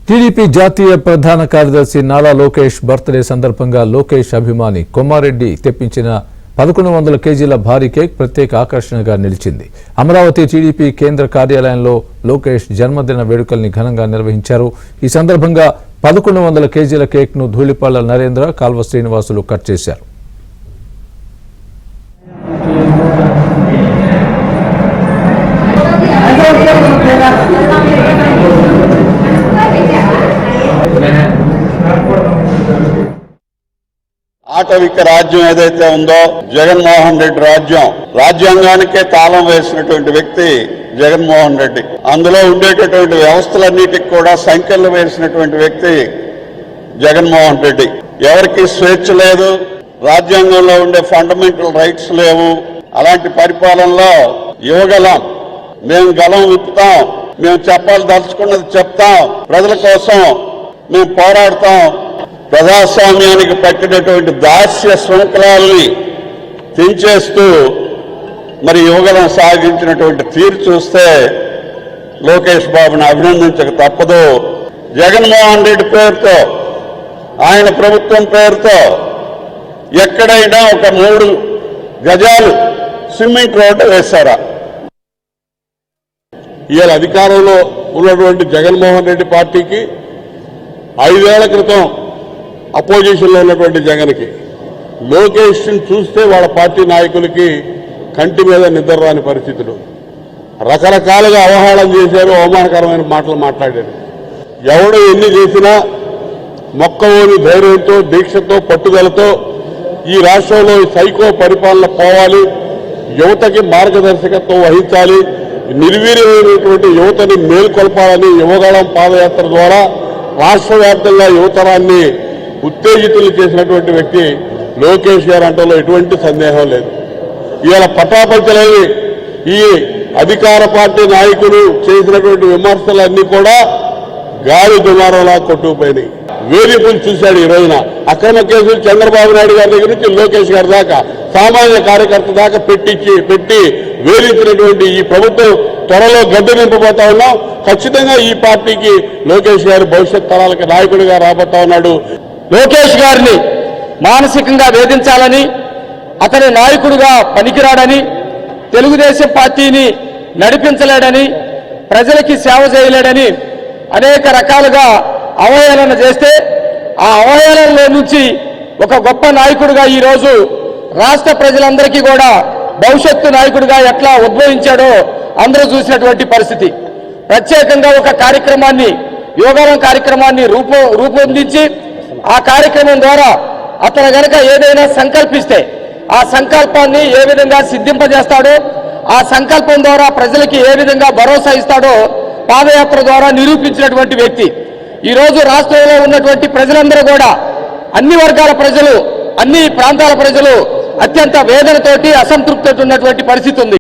TDP జాతీయ ప్రధాన కార్యదర్శి నారా లోకేష్ బర్త్డే సందర్భంగా లోకేష్ అభిమాని కొమ్మారెడ్డి తెప్పించిన 1100 కేజీల భారీ కేక్ ప్రత్యేక ఆకర్షణగా నిలిచింది. అమరావతి టీడీపీ కేంద్ర కార్యాలయంలో లోకేష్ జన్మదిన వేడుకల్ని ఘనంగా నిర్వహించారు. ఈ సందర్భంగా 1100 కేజీల కేక్ ను ధూళిపాళ్ల నరేంద్ర, కాల్వ శ్రీనివాసులు కట్ చేశారు. ఆటవిక రాజ్యం ఏదైతే ఉందో జగన్మోహన్ రెడ్డి రాజ్యం, రాజ్యాంగానికే తాళం వేసినటువంటి వ్యక్తి జగన్మోహన్ రెడ్డి. అందులో ఉండేటటువంటి వ్యవస్థలన్నిటికి కూడా సంఖ్యలు వేసినటువంటి వ్యక్తి జగన్మోహన్ రెడ్డి. ఎవరికి స్వేచ్ఛ లేదు, రాజ్యాంగంలో ఉండే ఫండమెంటల్ రైట్స్ లేవు. అలాంటి పరిపాలనలో యువగలం, మేము గలం విప్పుతాం, మేము చెప్పాల్దలుచుకున్నది చెప్తాం, ప్రజల కోసం మేము పోరాడతాం. ప్రజాస్వామ్యానికి పట్టినటువంటి దాస్య శృంఖలాల్ని తెంచేస్తూ మరి యువగలం సాగించినటువంటి తీరు చూస్తే లోకేష్ బాబుని అభినందించక తప్పదు. జగన్మోహన్ రెడ్డి పేరుతో, ఆయన ప్రభుత్వం పేరుతో ఎక్కడైనా ఒక 3 గజాలు సిమెంట్ రోడ్డు వేశారా? ఇవాళ అధికారంలో ఉన్నటువంటి జగన్మోహన్ రెడ్డి పార్టీకి 5 ఏళ్ల క్రితం అపోజిషన్లో ఉన్నటువంటి జగన్కి, లోకేష్ని చూస్తే వాళ్ళ పార్టీ నాయకులకి కంటి మీద నిద్ర రాని పరిస్థితులు. రకరకాలుగా అవహేళన చేశారు, అవమానకరమైన మాటలు మాట్లాడారు. ఎవడు ఎన్ని చేసినా మొక్కవోని ధైర్యంతో, దీక్షతో, పట్టుదలతో ఈ రాష్ట్రంలో సైకో పరిపాలన పోవాలి, యువతకి మార్గదర్శకత్వం వహించాలి, నిర్వీర్యమైనటువంటి యువతని మేల్కొల్పాలని యువగళం పాదయాత్ర ద్వారా రాష్ట్ర వ్యాప్తంగా యువతరాన్ని ఉత్తేజితులు చేసినటువంటి వ్యక్తి లోకేష్ గారు అంటలో ఎటువంటి సందేహం లేదు. ఇవాళ పటాపంచలేని ఈ అధికార పార్టీ నాయకులు చేసినటువంటి విమర్శలన్నీ కూడా గాలి దుమారంలా కొట్టుకుపోయినాయి. వేధింపులు చూశాడు. ఈ రోజున అక్రమ కేసులు చంద్రబాబు నాయుడు గారి దగ్గర నుంచి లోకేష్ గారి దాకా, సామాన్య కార్యకర్త దాకా పెట్టి వేధించినటువంటి ఈ ప్రభుత్వం త్వరలో గడ్డ నింపబోతా ఉన్నాం. ఖచ్చితంగా ఈ పార్టీకి లోకేష్ గారు భవిష్యత్ తరాలకి నాయకుడిగా రాబోతా ఉన్నాడు. లోకేష్ గారిని మానసికంగా వేధించాలని, అతని నాయకుడిగా పనికిరాడని, తెలుగుదేశం పార్టీని నడిపించలేడని, ప్రజలకి సేవ చేయలేడని అనేక రకాలుగా అవహేళన చేస్తే, ఆ అవహేళనలో నుంచి ఒక గొప్ప నాయకుడిగా ఈరోజు రాష్ట్ర ప్రజలందరికీ కూడా భవిష్యత్తు నాయకుడిగా ఎట్లా ఉద్భవించాడో అందరూ చూసినటువంటి పరిస్థితి. ప్రత్యేకంగా ఒక కార్యక్రమాన్ని, యోగారం కార్యక్రమాన్ని రూపొందించి ఆ కార్యక్రమం ద్వారా అతను గనక ఏదైనా సంకల్పిస్తే ఆ సంకల్పాన్ని ఏ విధంగా సిద్ధింపజేస్తాడో, ఆ సంకల్పం ద్వారా ప్రజలకి ఏ విధంగా భరోసా ఇస్తాడో పాదయాత్ర ద్వారా నిరూపించినటువంటి వ్యక్తి. ఈరోజు రాష్ట్రంలో ఉన్నటువంటి ప్రజలందరూ కూడా, అన్ని వర్గాల ప్రజలు, అన్ని ప్రాంతాల ప్రజలు అత్యంత వేదనతోటి, అసంతృప్తితో ఉన్నటువంటి పరిస్థితి ఉంది.